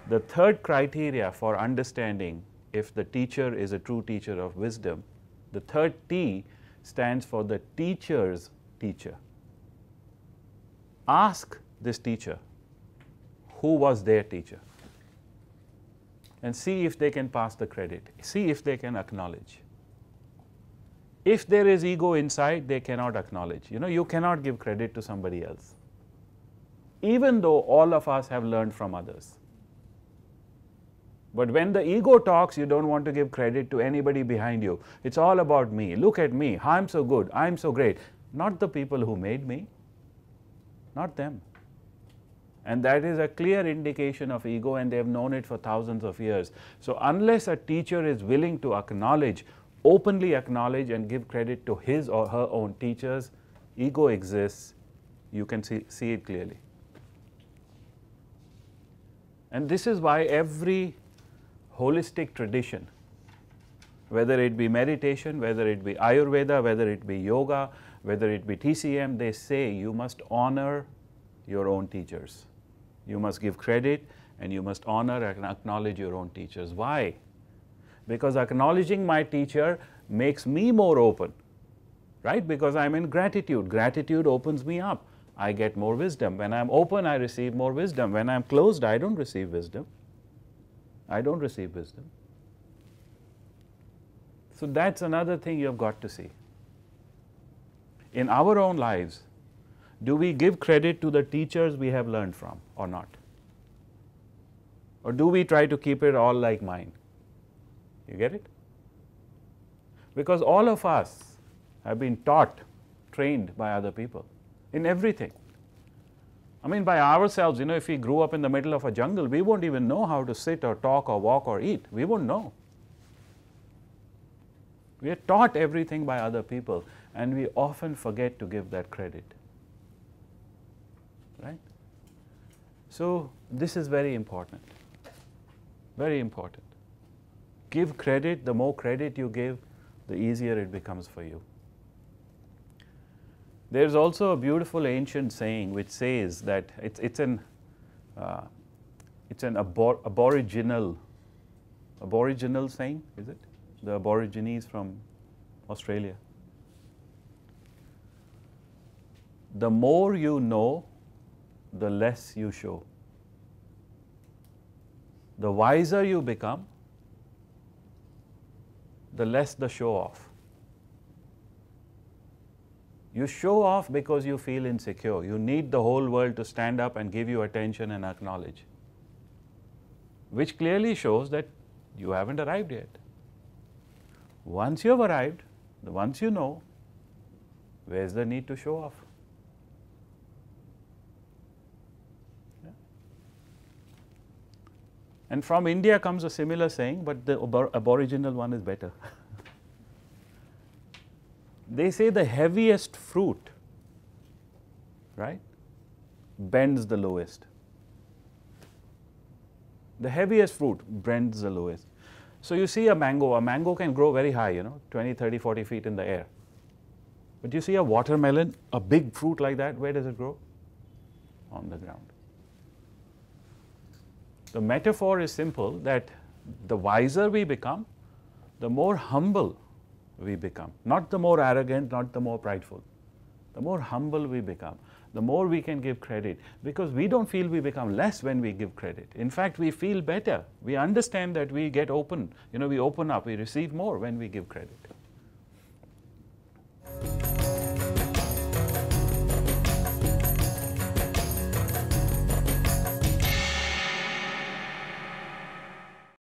The third criteria for understanding if the teacher is a true teacher of wisdom, the third T stands for the teacher's teacher. Ask this teacher who was their teacher and see if they can pass the credit, see if they can acknowledge. If there is ego inside, they cannot acknowledge. You know, you cannot give credit to somebody else, even though all of us have learned from others. But when the ego talks, you don't want to give credit to anybody behind you. It's all about me. Look at me. I'm so good. I'm so great. Not the people who made me, not them. And that is a clear indication of ego, and they have known it for thousands of years. So unless a teacher is willing to acknowledge, openly acknowledge and give credit to his or her own teachers, ego exists. You can see it clearly. And this is why every holistic tradition, whether it be meditation, whether it be Ayurveda, whether it be yoga, whether it be TCM, they say you must honor your own teachers. You must give credit and you must honor and acknowledge your own teachers. Why? Because acknowledging my teacher makes me more open, right? Because I'm in gratitude. Gratitude opens me up. I get more wisdom. When I'm open, I receive more wisdom. When I'm closed, I don't receive wisdom. I don't receive wisdom. So that's another thing you've got to see. In our own lives, do we give credit to the teachers we have learned from or not? Or do we try to keep it all like mine? You get it? Because all of us have been taught, trained by other people in everything. I mean, by ourselves, you know, if we grew up in the middle of a jungle, we won't even know how to sit or talk or walk or eat. We won't know. We are taught everything by other people, and we often forget to give that credit. Right? So this is very important. Very important. Give credit. The more credit you give, the easier it becomes for you. There's also a beautiful ancient saying which says that it's an aboriginal saying, is it? The Aborigines from Australia. The more you know, the less you show. The wiser you become, the less the show off. You show off because you feel insecure. You need the whole world to stand up and give you attention and acknowledge, which clearly shows that you haven't arrived yet. Once you have arrived, once you know, where's the need to show off? Yeah. And from India comes a similar saying, but the Aboriginal one is better. They say the heaviest fruit, right, bends the lowest. The heaviest fruit bends the lowest. So you see a mango can grow very high, you know, 20, 30, 40 feet in the air. But you see a watermelon, a big fruit like that, where does it grow? On the ground. The metaphor is simple, that the wiser we become, the more humble we become. Not the more arrogant, not the more prideful. The more humble we become, the more we can give credit, because we don't feel we become less when we give credit. In fact, we feel better. We understand that we get open, you know, we open up, we receive more when we give credit.